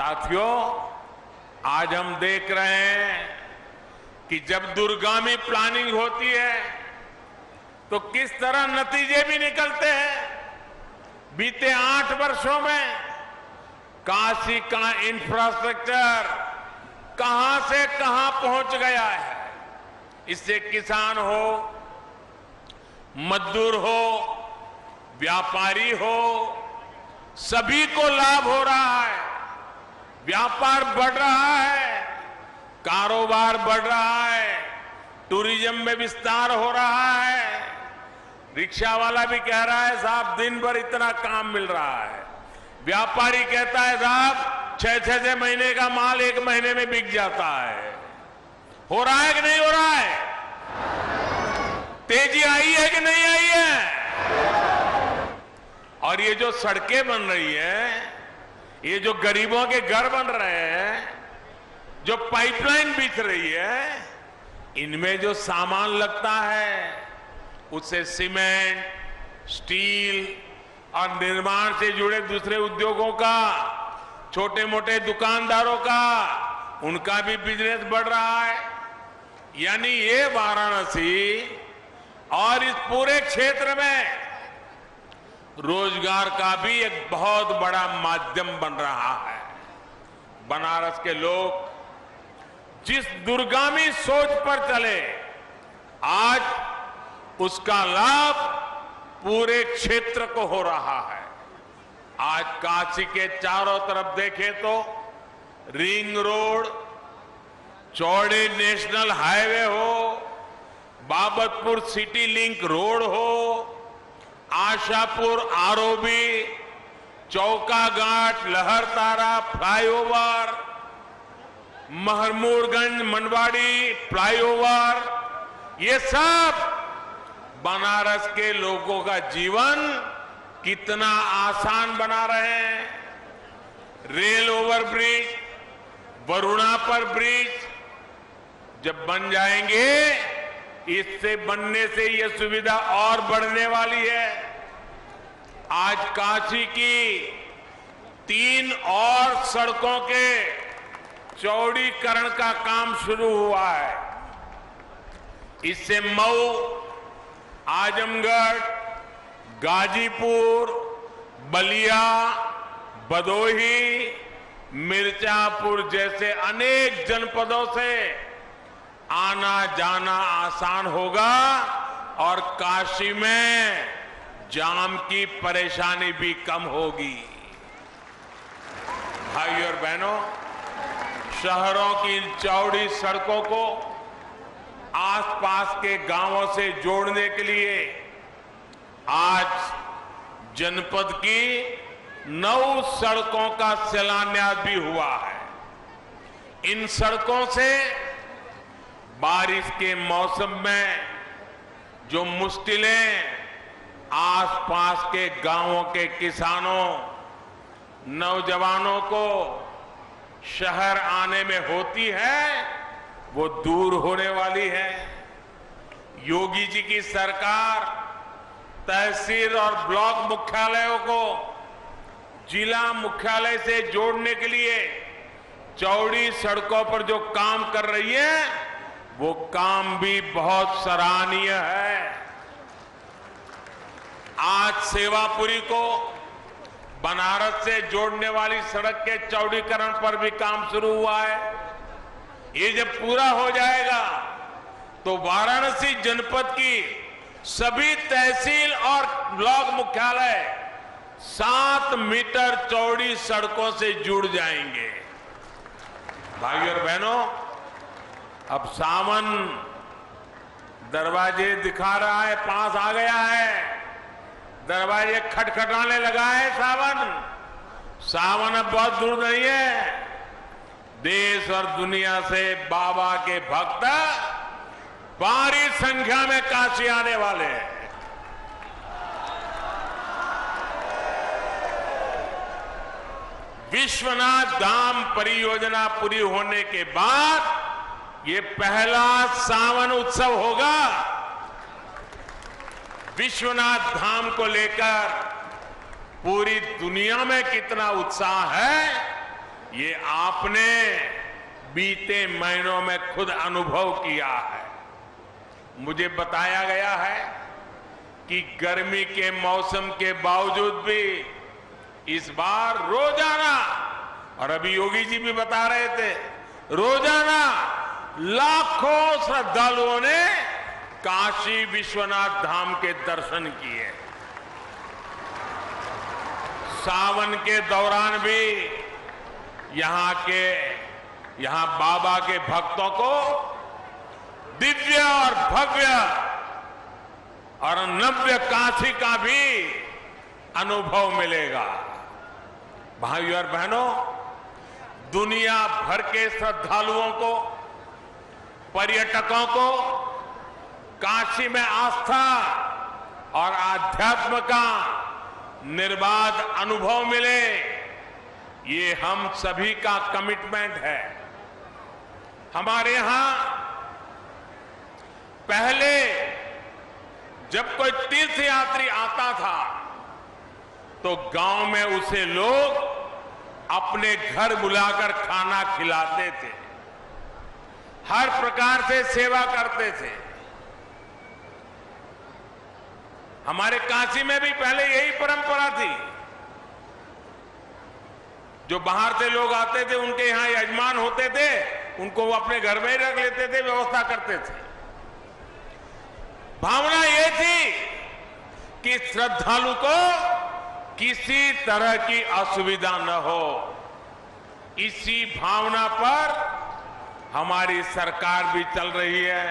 साथियों, आज हम देख रहे हैं कि जब दूरगामी प्लानिंग होती है तो किस तरह नतीजे भी निकलते हैं। बीते 8 वर्षों में काशी का इंफ्रास्ट्रक्चर कहां से कहां पहुंच गया है। इससे किसान हो, मजदूर हो, व्यापारी हो, सभी को लाभ हो रहा है। व्यापार बढ़ रहा है, कारोबार बढ़ रहा है, टूरिज्म में विस्तार हो रहा है। रिक्शा वाला भी कह रहा है साहब दिन भर इतना काम मिल रहा है। व्यापारी कहता है साहब 6 महीने का माल 1 महीने में बिक जाता है। हो रहा है कि नहीं हो रहा है? तेजी आई है कि नहीं आई है? और ये जो सड़कें बन रही है, ये जो गरीबों के घर बन रहे हैं, जो पाइपलाइन बिछ रही है, इनमें जो सामान लगता है उससे सीमेंट, स्टील और निर्माण से जुड़े दूसरे उद्योगों का, छोटे मोटे दुकानदारों का, उनका भी बिजनेस बढ़ रहा है। यानी ये वाराणसी और इस पूरे क्षेत्र में रोजगार का भी एक बहुत बड़ा माध्यम बन रहा है। बनारस के लोग जिस दूरगामी सोच पर चले, आज उसका लाभ पूरे क्षेत्र को हो रहा है। आज काशी के चारों तरफ देखें तो रिंग रोड, चौड़े नेशनल हाईवे हो, बाबतपुर सिटी लिंक रोड हो, आशापुर आरओबी, चौका घाट, लहरतारा फ्लाईओवर, महमूदगंज मनवाड़ी फ्लाईओवर, ये सब बनारस के लोगों का जीवन कितना आसान बना रहे हैं। रेल ओवरब्रिज, वरुणा पर ब्रिज जब बन जाएंगे, इससे बनने से यह सुविधा और बढ़ने वाली है। आज काशी की 3 और सड़कों के चौड़ीकरण का काम शुरू हुआ है। इससे मऊ, आजमगढ़, गाजीपुर, बलिया, भदोही, मिर्जापुर जैसे अनेक जनपदों से आना जाना आसान होगा और काशी में जाम की परेशानी भी कम होगी। भाइयों और बहनों, शहरों की चौड़ी सड़कों को आसपास के गांवों से जोड़ने के लिए आज जनपद की 9 सड़कों का शिलान्यास भी हुआ है। इन सड़कों से बारिश के मौसम में जो मुश्किलें आसपास के गांवों के किसानों, नौजवानों को शहर आने में होती है, वो दूर होने वाली है। योगी जी की सरकार तहसील और ब्लॉक मुख्यालयों को जिला मुख्यालय से जोड़ने के लिए चौड़ी सड़कों पर जो काम कर रही है, वो काम भी बहुत सराहनीय है। आज सेवापुरी को बनारस से जोड़ने वाली सड़क के चौड़ीकरण पर भी काम शुरू हुआ है। ये जब पूरा हो जाएगा तो वाराणसी जनपद की सभी तहसील और ब्लॉक मुख्यालय 7 मीटर चौड़ी सड़कों से जुड़ जाएंगे। भाइयों और बहनों, अब सावन दरवाजे दिखा रहा है, पास आ गया है। दरवाजे खटखटाने लगा है सावन अब बहुत दूर नहीं है। देश और दुनिया से बाबा के भक्त भारी संख्या में काशी आने वाले हैं। विश्वनाथ धाम परियोजना पूरी होने के बाद ये पहला सावन उत्सव होगा। विश्वनाथ धाम को लेकर पूरी दुनिया में कितना उत्साह है, ये आपने बीते महीनों में खुद अनुभव किया है। मुझे बताया गया है कि गर्मी के मौसम के बावजूद भी इस बार रोजाना, और अभी योगी जी भी बता रहे थे, रोजाना लाखों श्रद्धालुओं ने काशी विश्वनाथ धाम के दर्शन किए। सावन के दौरान भी यहां बाबा के भक्तों को दिव्य और भव्य और नव्य काशी का भी अनुभव मिलेगा। भाइयों और बहनों, दुनिया भर के श्रद्धालुओं को, पर्यटकों को काशी में आस्था और आध्यात्म का निर्बाध अनुभव मिले, ये हम सभी का कमिटमेंट है। हमारे यहां पहले जब कोई तीर्थ यात्री आता था तो गांव में उसे लोग अपने घर बुलाकर खाना खिलाते थे, हर प्रकार से सेवा करते थे। हमारे काशी में भी पहले यही परंपरा थी। जो बाहर से लोग आते थे, उनके यहां यजमान होते थे, उनको वो अपने घर में ही रख लेते थे, व्यवस्था करते थे। भावना ये थी कि श्रद्धालु को किसी तरह की असुविधा न हो। इसी भावना पर हमारी सरकार भी चल रही है।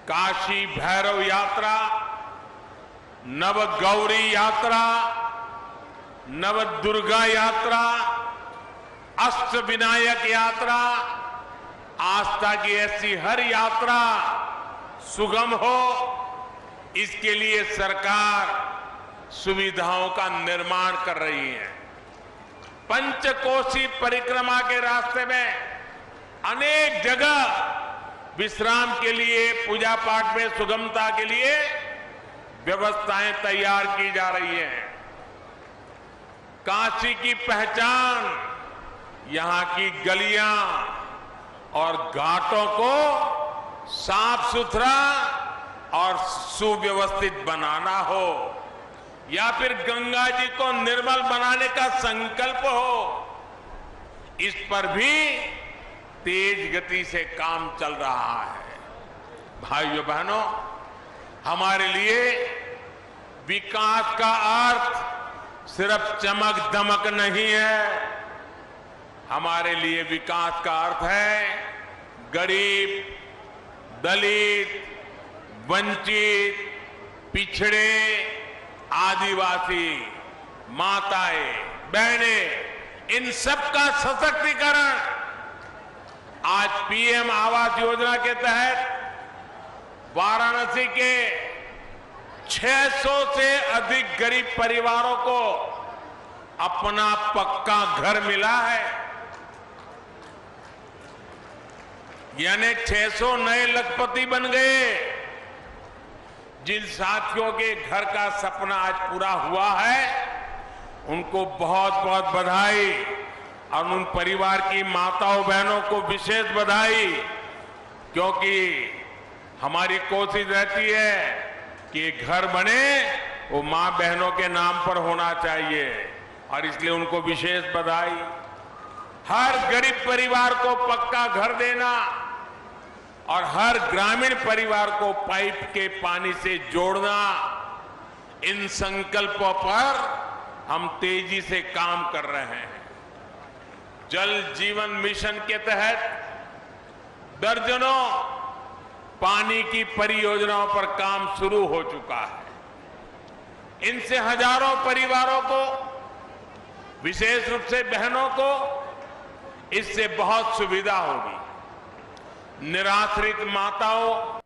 काशी भैरव यात्रा, नवगौरी यात्रा, नवदुर्गा यात्रा, अष्टविनायक यात्रा, आस्था की ऐसी हर यात्रा सुगम हो, इसके लिए सरकार सुविधाओं का निर्माण कर रही है। पंचकोशी परिक्रमा के रास्ते में अनेक जगह विश्राम के लिए, पूजा पाठ में सुगमता के लिए व्यवस्थाएं तैयार की जा रही हैं। काशी की पहचान यहां की गलियां और घाटों को साफ सुथरा और सुव्यवस्थित बनाना हो, या फिर गंगा जी को निर्मल बनाने का संकल्प हो, इस पर भी तेज गति से काम चल रहा है। भाइयों बहनों, हमारे लिए विकास का अर्थ सिर्फ चमक दमक नहीं है। हमारे लिए विकास का अर्थ है गरीब, दलित, वंचित, पिछड़े, आदिवासी, माताएं, बहनें, इन सब का सशक्तिकरण। आज पीएम आवास योजना के तहत वाराणसी के 600 से अधिक गरीब परिवारों को अपना पक्का घर मिला है। यानी 600 नए लखपति बन गए। जिन साथियों के घर का सपना आज पूरा हुआ है, उनको बहुत बहुत बधाई, और उन परिवार की माताओं बहनों को विशेष बधाई, क्योंकि हमारी कोशिश रहती है कि घर बने वो मां बहनों के नाम पर होना चाहिए, और इसलिए उनको विशेष बधाई। हर गरीब परिवार को पक्का घर देना और हर ग्रामीण परिवार को पाइप के पानी से जोड़ना, इन संकल्पों पर हम तेजी से काम कर रहे हैं। जल जीवन मिशन के तहत दर्जनों पानी की परियोजनाओं पर काम शुरू हो चुका है। इनसे हजारों परिवारों को, विशेष रूप से बहनों को, इससे बहुत सुविधा होगी। निराश्रित माताओं,